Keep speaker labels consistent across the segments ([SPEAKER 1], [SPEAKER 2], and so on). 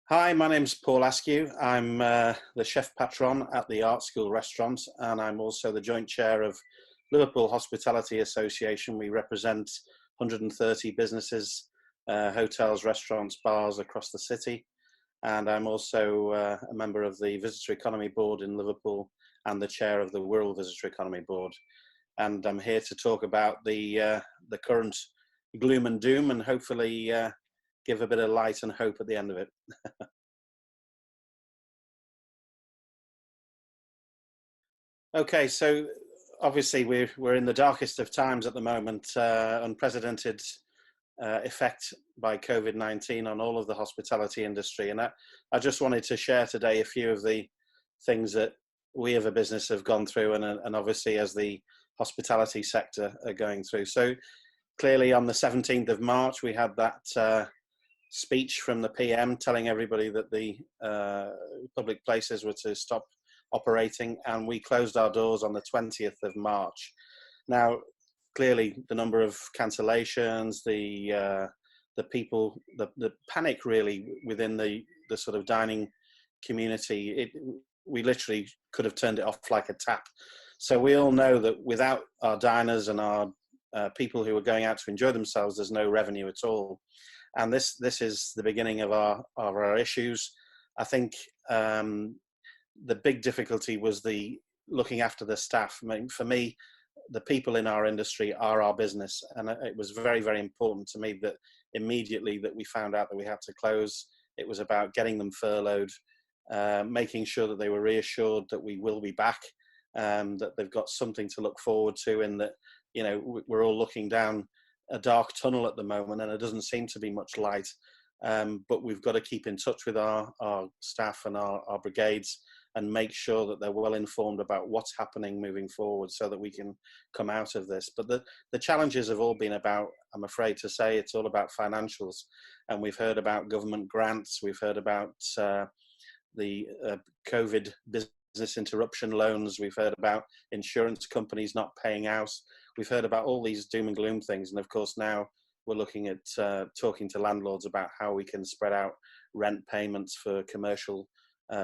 [SPEAKER 1] Hi, my name's Paul Askew. I'm the chef patron at the Art School restaurant, and I'm also the joint chair of Liverpool Hospitality Association. We represent 130 businesses, hotels, restaurants, bars across the city. And I'm also a member of the Visitor Economy Board in Liverpool and the chair of the World Visitor Economy Board. And I'm here to talk about the current gloom and doom, and hopefully give a bit of light and hope at the end of it. Okay, so obviously we're in the darkest of times at the moment. Unprecedented effect by COVID-19 on all of the hospitality industry, and I just wanted to share today a few of the things that we as a business have gone through, and obviously as the hospitality sector are going through. So clearly, on the 17th of March, we had that speech from the PM telling everybody that the public places were to stop operating, and we closed our doors on the 20th of March. Now, clearly, the number of cancellations, the people, the panic really within the sort of dining community, we literally could have turned it off like a tap. So we all know that without our diners and our people who are going out to enjoy themselves, there's no revenue at all. And this is the beginning of our issues. I think the big difficulty was the looking after the staff. I mean, for me, the people in our industry are our business, and it was very, very important to me that immediately that we found out that we had to close, it was about getting them furloughed, making sure that they were reassured that we will be back, that they've got something to look forward to, and that, you know, we're all looking down a dark tunnel at the moment, and it doesn't seem to be much light. But we've got to keep in touch with our staff and our brigades, and make sure that they're well informed about what's happening moving forward, so that we can come out of this. But the challenges have all been about, I'm afraid to say, it's all about financials. And we've heard about government grants, we've heard about the COVID business interruption loans, we've heard about insurance companies not paying out, we've heard about all these doom and gloom things. And of course now we're looking at talking to landlords about how we can spread out rent payments for commercial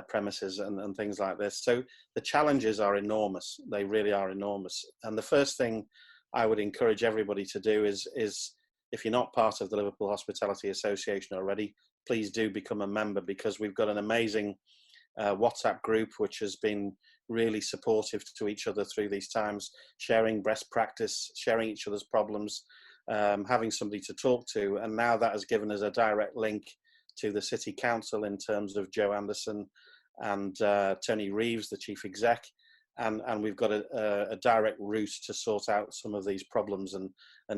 [SPEAKER 1] premises and things like this. So the challenges are enormous. They really are enormous. And the first thing I would encourage everybody to do is if you're not part of the Liverpool Hospitality Association already, please do become a member, because we've got an amazing WhatsApp group which has been really supportive to each other through these times, sharing best practice, sharing each other's problems, having somebody to talk to. And now that has given us a direct link to the City Council in terms of Joe Anderson and Tony Reeves, the Chief Exec, and we've got a direct route to sort out some of these problems and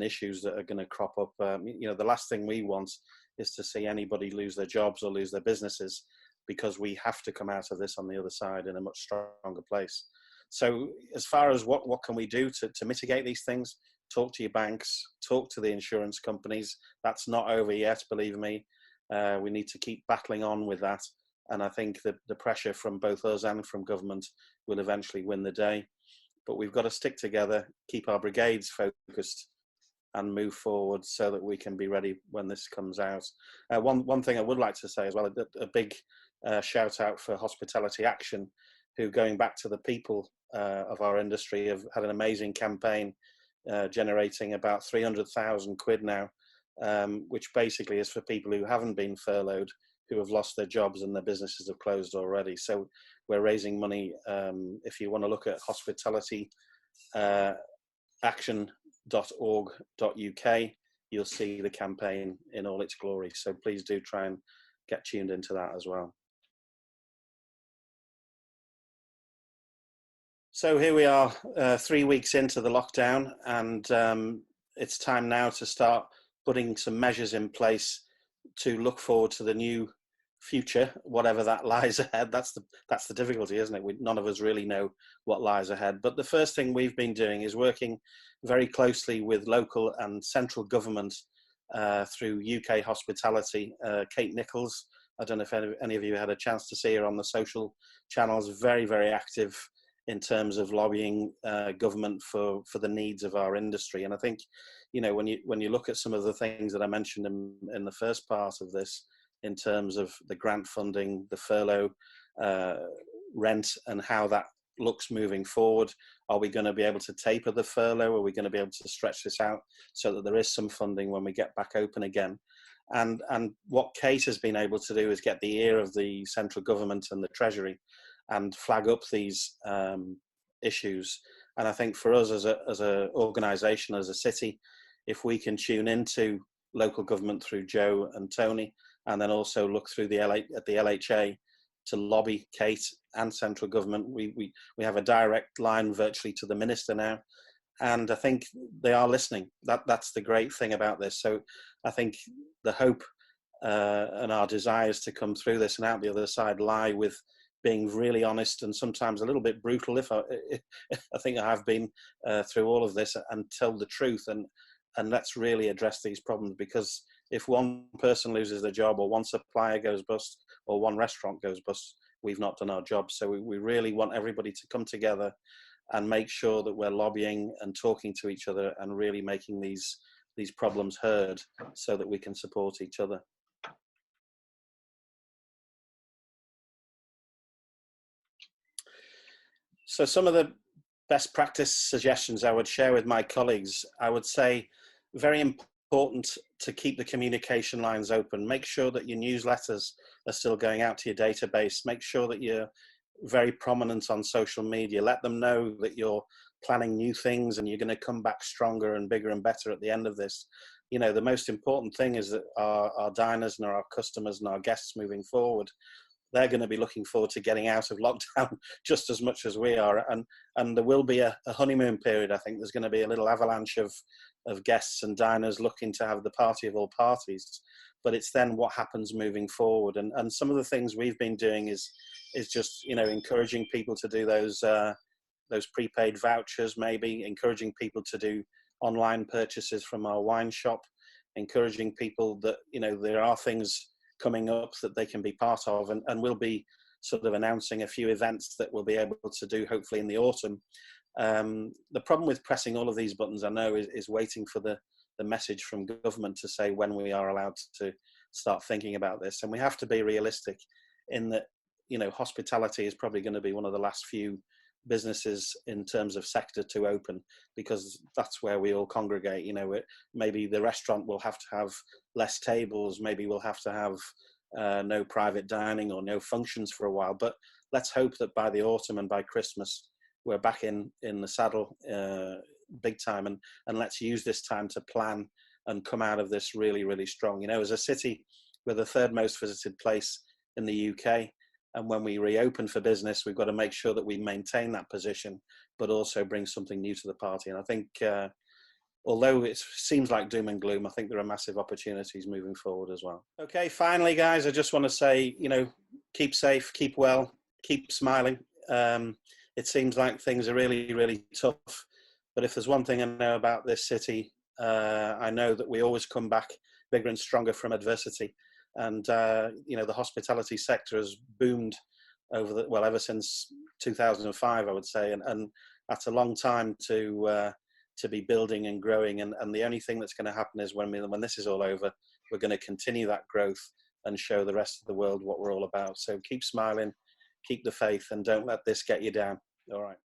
[SPEAKER 1] issues that are going to crop up. You know, the last thing we want is to see anybody lose their jobs or lose their businesses, because we have to come out of this on the other side in a much stronger place. So as far as what can we do to mitigate these things, talk to your banks, talk to the insurance companies. That's not over yet, believe me. We need to keep battling on with that. And I think that the pressure from both us and from government will eventually win the day. But we've got to stick together, keep our brigades focused, and move forward so that we can be ready when this comes out. One thing I would like to say as well, a big shout out for Hospitality Action, who, going back to the people of our industry, have had an amazing campaign generating about 300,000 quid now, which basically is for people who haven't been furloughed, who have lost their jobs and their businesses have closed already. So we're raising money. If you want to look at hospitalityaction.org.uk, you'll see the campaign in all its glory. So please do try and get tuned into that as well. So here we are, 3 weeks into the lockdown, and it's time now to start putting some measures in place to look forward to the new future, whatever that lies ahead. That's the difficulty, isn't it? None of us really know what lies ahead. But the first thing we've been doing is working very closely with local and central government through UK Hospitality. Kate Nichols, I don't know if any of you had a chance to see her on the social channels, very, very active in terms of lobbying government for the needs of our industry. And I think, you know, when you look at some of the things that I mentioned in the first part of this, in terms of the grant funding, the furlough, rent, and how that looks moving forward. Are we going to be able to taper the furlough? Are we going to be able to stretch this out so that there is some funding when we get back open again? And what Kate has been able to do is get the ear of the central government and the Treasury and flag up these issues. And I think for us as a organisation, as a city, if we can tune into local government through Joe and Tony, and then also look through the LHA to lobby Kate and central government, we have a direct line virtually to the minister now, and I think they are listening. That's the great thing about this. So I think the hope and our desires to come through this and out the other side lie with being really honest and sometimes a little bit brutal. If I think I have been through all of this, and tell the truth, and let's really address these problems, because if one person loses their job, or one supplier goes bust, or one restaurant goes bust, we've not done our job. So we really want everybody to come together and make sure that we're lobbying and talking to each other and really making these problems heard so that we can support each other. So some of the best practice suggestions I would share with my colleagues, I would say very important to keep the communication lines open. Make sure that your newsletters are still going out to your database. Make sure that you're very prominent on social media. Let them know that you're planning new things and you're going to come back stronger and bigger and better at the end of this. You know, the most important thing is that our diners and our customers and our guests moving forward, they're going to be looking forward to getting out of lockdown just as much as we are. And there will be a honeymoon period. I think there's going to be a little avalanche of guests and diners looking to have the party of all parties. But it's then what happens moving forward. And some of the things we've been doing is just, you know, encouraging people to do those prepaid vouchers, maybe encouraging people to do online purchases from our wine shop, encouraging people that, you know, there are things coming up that they can be part of, and we'll be sort of announcing a few events that we'll be able to do hopefully in the autumn. The problem with pressing all of these buttons, I know, is waiting for the message from government to say when we are allowed to start thinking about this. And we have to be realistic in that, you know, hospitality is probably going to be one of the last few businesses in terms of sector to open, because that's where we all congregate. You know, maybe the restaurant will have to have less tables, maybe we'll have to have no private dining or no functions for a while, but let's hope that by the autumn and by Christmas we're back in the saddle big time, and let's use this time to plan and come out of this really, really strong. You know, as a city, we're the third most visited place in the UK, and when we reopen for business, we've got to make sure that we maintain that position, but also bring something new to the party. And I think, although it seems like doom and gloom, I think there are massive opportunities moving forward as well. Okay, finally, guys, I just want to say, you know, keep safe, keep well, keep smiling. It seems like things are really, really tough. But if there's one thing I know about this city, I know that we always come back bigger and stronger from adversity. And, you know, the hospitality sector has boomed ever since 2005, I would say. And that's a long time to be building and growing. And the only thing that's going to happen is when this is all over, we're going to continue that growth and show the rest of the world what we're all about. So keep smiling, keep the faith, and don't let this get you down. All right.